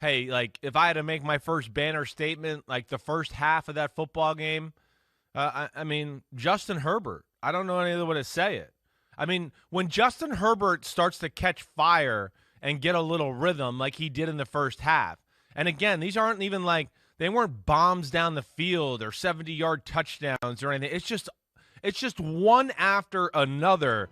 hey, like if I had to make my first banner statement, like the first half of that football game, I mean, Justin Herbert. I don't know any other way to say it. I mean, when Justin Herbert starts to catch fire and get a little rhythm like he did in the first half, and again, these aren't even like they weren't bombs down the field or 70-yard touchdowns or anything. It's just one after another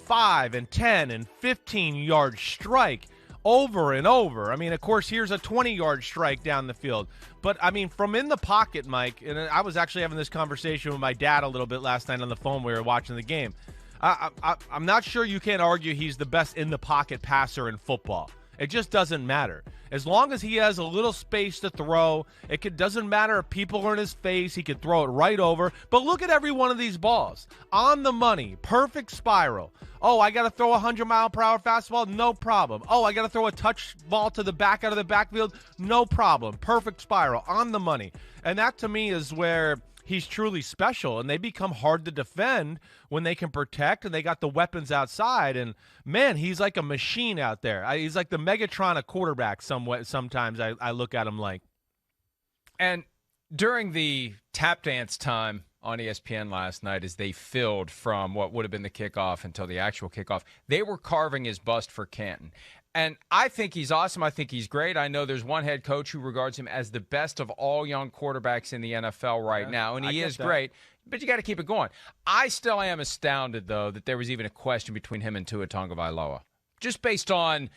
5 and 10 and 15-yard strike over and over. I mean, of course, here's a 20-yard strike down the field. But, I mean, from in the pocket, Mike, and I was actually having this conversation with my dad a little bit last night on the phone. We were watching the game. I'm not sure you can't argue he's the best in-the-pocket passer in football. It just doesn't matter. As long as he has a little space to throw, doesn't matter if people are in his face. He could throw it right over. But look at every one of these balls. On the money. Perfect spiral. Oh, I got to throw a 100-mile-per-hour fastball? No problem. Oh, I got to throw a touch ball to the back out of the backfield? No problem. Perfect spiral. On the money. And that, to me, is where he's truly special, and they become hard to defend when they can protect and they got the weapons outside. And, man, he's like a machine out there. He's like the Megatron of quarterback sometimes I look at him like. And during the tap dance time on ESPN last night, as they filled from what would have been the kickoff until the actual kickoff, they were carving his bust for Canton. And I think he's awesome. I think he's great. I know there's one head coach who regards him as the best of all young quarterbacks in the NFL right now, and he is great. But you got to keep it going. I still am astounded, though, that there was even a question between him and Tua Tagovailoa, just based on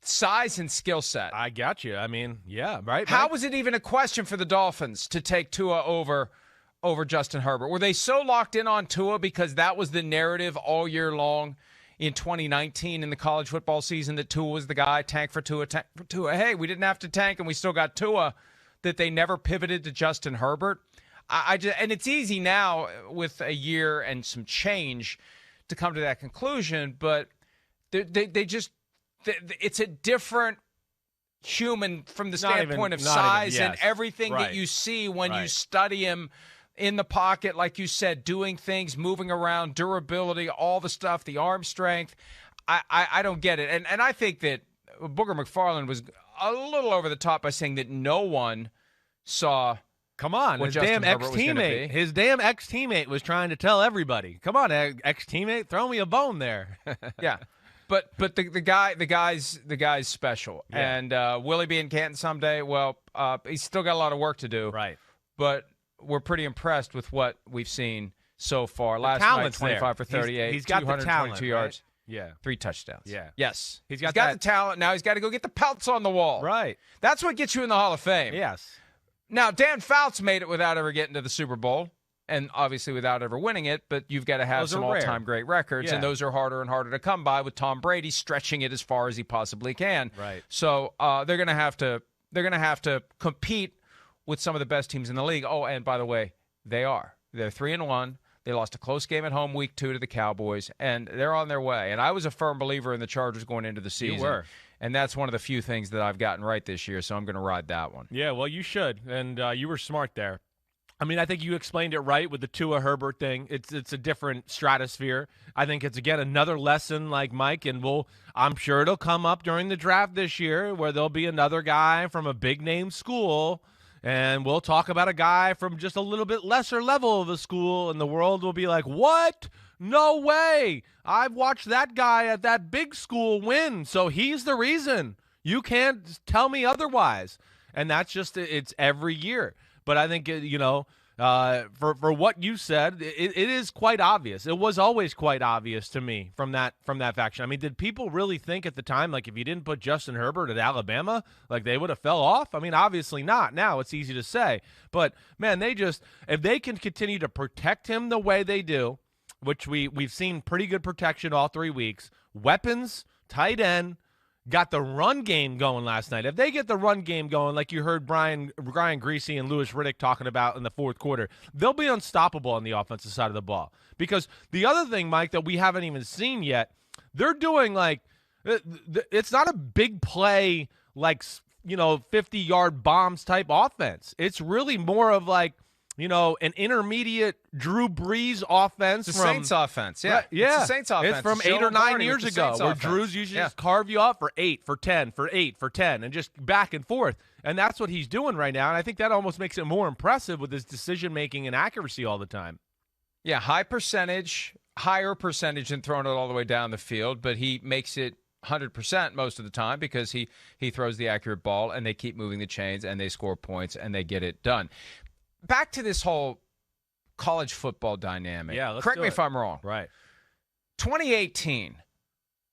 size and skill set. I got you. I mean, yeah, right. How was it even a question for the Dolphins to take Tua over Justin Herbert? Were they so locked in on Tua because that was the narrative all year long in 2019 in the college football season that Tua was the guy, tank for Tua, tank for Tua? Hey, we didn't have to tank and we still got Tua, that they never pivoted to Justin Herbert? And it's easy now with a year and some change to come to that conclusion, but it's a different human from the standpoint of size and everything that you see when you study him in the pocket, like you said, doing things, moving around, durability, all the stuff, the arm strength. I don't get it. And I think that Booger McFarland was a little over the top by saying that no one saw. Come on, his damn ex-teammate. His damn ex-teammate was trying to tell everybody. Come on, ex-teammate, throw me a bone there. Yeah. But the guy's special. Yeah. And will he be in Canton someday? Well, he's still got a lot of work to do. Right. But we're pretty impressed with what we've seen so far. Last night, 25 for 38, he's got 222 yards. Right? Yeah. 3 touchdowns. Yeah. Yes. He's got the talent. Now he's got to go get the pelts on the wall. Right. That's what gets you in the Hall of Fame. Yes. Now, Dan Fouts made it without ever getting to the Super Bowl, and obviously without ever winning it, but you've got to have some all-time great records, and those are harder and harder to come by with Tom Brady stretching it as far as he possibly can. Right. So they're going to have to compete with some of the best teams in the league. Oh, and by the way, they are. They're 3-1. They lost a close game at home week 2 to the Cowboys, and they're on their way. And I was a firm believer in the Chargers going into the season. You were. And that's one of the few things that I've gotten right this year, so I'm going to ride that one. Yeah, well, you should, and you were smart there. I mean, I think you explained it right with the Tua Herbert thing. It's a different stratosphere. I think it's, again, another lesson like Mike, and I'm sure it'll come up during the draft this year where there'll be another guy from a big-name school, and we'll talk about a guy from just a little bit lesser level of a school, and the world will be like, what? No way. I've watched that guy at that big school win, so he's the reason. You can't tell me otherwise. And that's just, it's every year. But I think, for what you said, it is quite obvious. It was always quite obvious to me from that faction. I mean, did people really think at the time, like, if you didn't put Justin Herbert at Alabama, like, they would have fell off? I mean, obviously not. Now it's easy to say. But, man, if they can continue to protect him the way they do, which we've seen pretty good protection all 3 weeks, weapons, tight end, got the run game going last night. If they get the run game going, like you heard Brian Greasy and Louis Riddick talking about in the fourth quarter, they'll be unstoppable on the offensive side of the ball. Because the other thing, Mike, that we haven't even seen yet, they're doing it's not a big play, 50-yard bombs type offense. It's really more of an intermediate Drew Brees offense It's from the Saints offense. Yeah. Right, yeah. It's the Saints offense. It's from Joe 8 or 9 Lombardi years with the ago Saints where offense. Drew's usually just carve you up for 8, for 10, for 8, for 10, and just back and forth. And that's what he's doing right now. And I think that almost makes it more impressive with his decision-making and accuracy all the time. Yeah, higher percentage than throwing it all the way down the field, but he makes it 100% most of the time because he throws the accurate ball and they keep moving the chains and they score points and they get it done. Back to this whole college football dynamic. Yeah, correct me if I'm wrong. Right. 2018,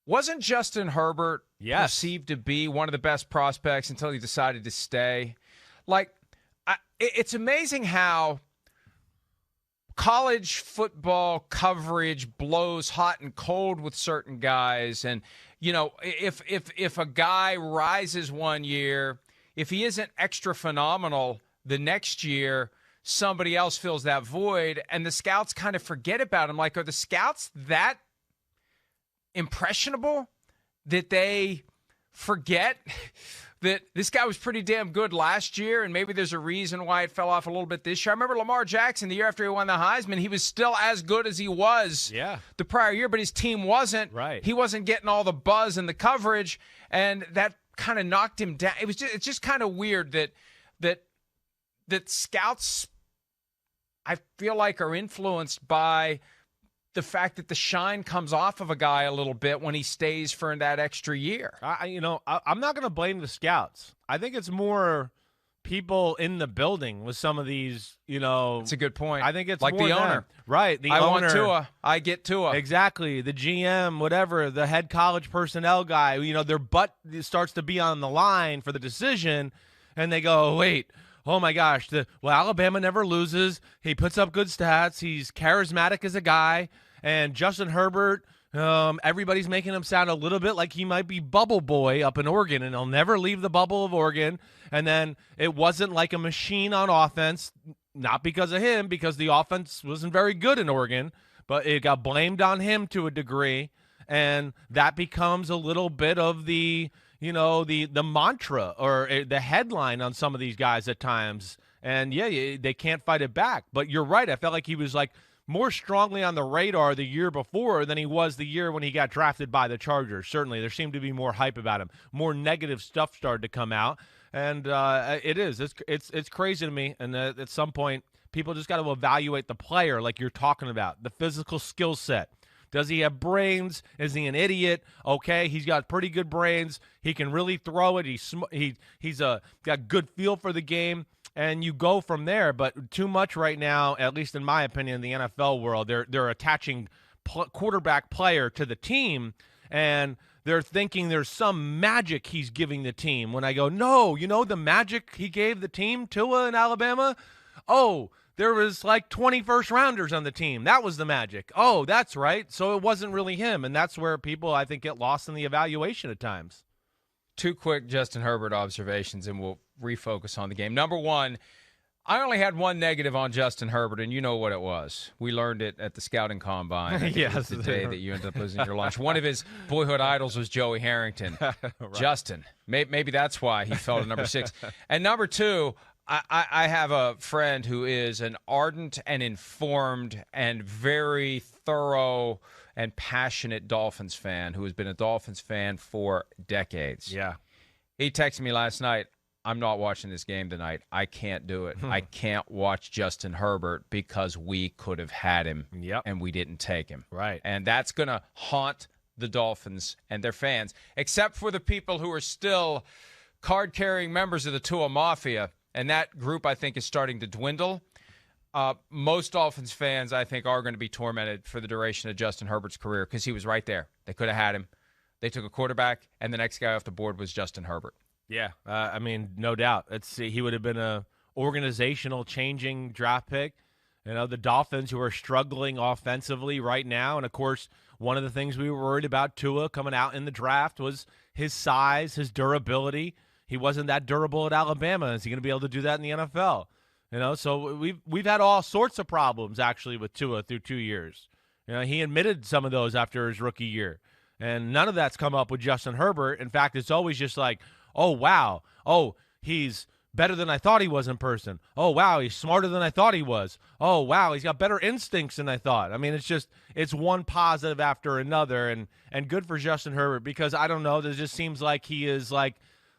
wasn't Justin Herbert perceived to be one of the best prospects until he decided to stay? It's amazing how college football coverage blows hot and cold with certain guys. And, if a guy rises one year, if he isn't extra phenomenal the next year, somebody else fills that void, and the scouts kind of forget about him. Are the scouts that impressionable that they forget that this guy was pretty damn good last year, and maybe there's a reason why it fell off a little bit this year? I remember Lamar Jackson, the year after he won the Heisman, he was still as good as he was the prior year, but his team wasn't. Right. He wasn't getting all the buzz and the coverage, and that kind of knocked him down. It's just kind of weird that scouts, I feel like, are influenced by the fact that the shine comes off of a guy a little bit when he stays for that extra year. I'm not going to blame the scouts. I think it's more people in the building with some of these, It's a good point. I think it's like more the them. owner. Right. The I owner. want Tua. I get Tua. Exactly. The GM, whatever, the head college personnel guy, their butt starts to be on the line for the decision, and they go, wait, oh my gosh, Alabama never loses. He puts up good stats. He's charismatic as a guy. And Justin Herbert, everybody's making him sound a little bit like he might be bubble boy up in Oregon, and he'll never leave the bubble of Oregon. And then it wasn't like a machine on offense, not because of him, because the offense wasn't very good in Oregon, but it got blamed on him to a degree. And that becomes a little bit of the mantra or the headline on some of these guys at times. And, they can't fight it back. But you're right. I felt like he was more strongly on the radar the year before than he was the year when he got drafted by the Chargers. Certainly, there seemed to be more hype about him. More negative stuff started to come out. And it's crazy to me. And at some point, people just got to evaluate the player like you're talking about, the physical skill set. Does he have brains? Is he an idiot? Okay, he's got pretty good brains. He can really throw it. He's got good feel for the game, and you go from there. But too much right now, at least in my opinion, in the NFL world, they're attaching quarterback player to the team, and they're thinking there's some magic he's giving the team. When I go, no, the magic he gave the team, Tua in Alabama? Oh, there was 20 first-rounders on the team. That was the magic. Oh, that's right. So it wasn't really him, and that's where people, I think, get lost in the evaluation at times. Two quick Justin Herbert observations, and we'll refocus on the game. Number one, I only had one negative on Justin Herbert, and you know what it was. We learned it at the scouting combine. Yes, the day that you ended up losing your lunch. One of his boyhood idols was Joey Harrington. Right. Justin. Maybe that's why he fell to number 6. And number two, I have a friend who is an ardent and informed and very thorough and passionate Dolphins fan who has been a Dolphins fan for decades. Yeah. He texted me last night, I'm not watching this game tonight. I can't do it. I can't watch Justin Herbert because we could have had him and we didn't take him. Right. And that's going to haunt the Dolphins and their fans, except for the people who are still card-carrying members of the Tua Mafia. And that group, I think, is starting to dwindle. Most Dolphins fans, I think, are going to be tormented for the duration of Justin Herbert's career because he was right there. They could have had him. They took a quarterback, and the next guy off the board was Justin Herbert. Yeah, no doubt. He would have been a organizational changing draft pick. The Dolphins, who are struggling offensively right now. And, of course, one of the things we were worried about Tua coming out in the draft was his size, his durability. He wasn't that durable at Alabama. Is he going to be able to do that in the NFL? So we've had all sorts of problems, actually, with Tua through 2 years. He admitted some of those after his rookie year. And none of that's come up with Justin Herbert. In fact, it's always just like, oh, wow. Oh, he's better than I thought he was in person. Oh, wow, he's smarter than I thought he was. Oh, wow, he's got better instincts than I thought. I mean, it's one positive after another, and good for Justin Herbert because, I don't know, it just seems like he is like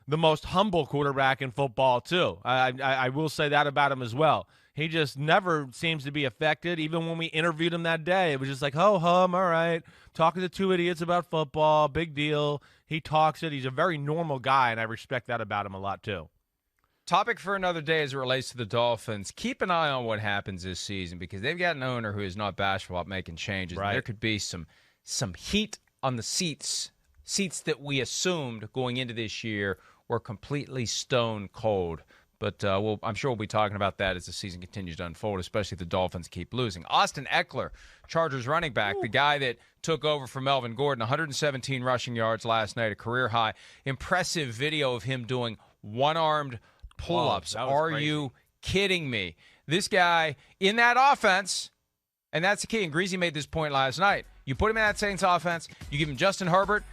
the most humble quarterback in football too. I will say that about him as well. He just never seems to be affected. Even when we interviewed him that day, it was just like, ho hum, all right, talking to two idiots about football, big deal. He talks it. He's a very normal guy, and I respect that about him a lot too. Topic for another day as it relates to the Dolphins. Keep an eye on what happens this season because they've got an owner who is not bashful about making changes. Right. There could be some heat on the seats that we assumed going into this year were completely stone cold. But I'm sure we'll be talking about that as the season continues to unfold, especially if the Dolphins keep losing. Austin Ekeler, Chargers running back, the guy that took over from Melvin Gordon, 117 rushing yards last night, a career high. Impressive video of him doing one-armed pull-ups. Are you kidding me? This guy in that offense, and that's the key, and Greasy made this point last night. You put him in that Saints offense, you give him Justin Herbert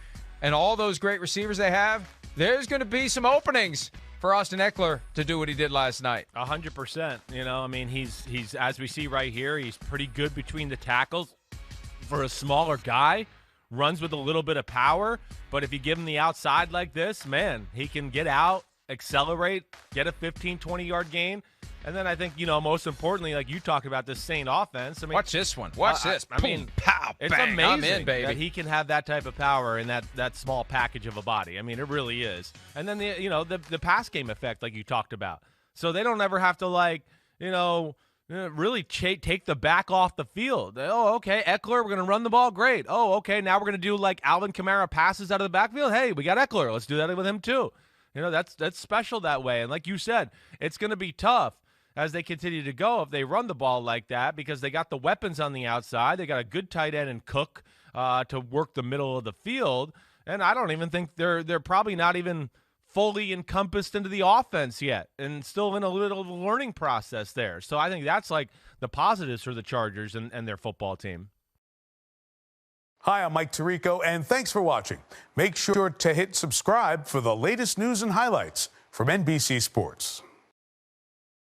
and all those great receivers they have, there's going to be some openings for Austin Ekeler to do what he did last night. 100%. You know, I mean, he's as we see right here, he's pretty good between the tackles for a smaller guy. Runs with a little bit of power, but if you give him the outside like this, man, he can get out, accelerate, get a 15, 20-yard gain. And then I think, you know, most importantly, like you talked about this Saint offense. I mean, watch this one. Watch this. I mean, pow, it's bang, amazing I'm in, baby. that he can have that type of power in that small package of a body. I mean, it really is. And then the pass game effect, like you talked about. So they don't ever have to really take the back off the field. Oh, okay, Ekeler, we're going to run the ball. Great. Oh, okay, now we're going to do like Alvin Kamara passes out of the backfield. Hey, we got Ekeler. Let's do that with him too. You know, that's special that way. And like you said, it's going to be tough as they continue to go if they run the ball like that because they got the weapons on the outside. They got a good tight end in Cook to work the middle of the field. And I don't even think they're probably not even fully encompassed into the offense yet and still in a little learning process there. So I think that's like the positives for the Chargers and their football team. Hi, I'm Mike Tirico, and thanks for watching. Make sure to hit subscribe for the latest news and highlights from NBC Sports.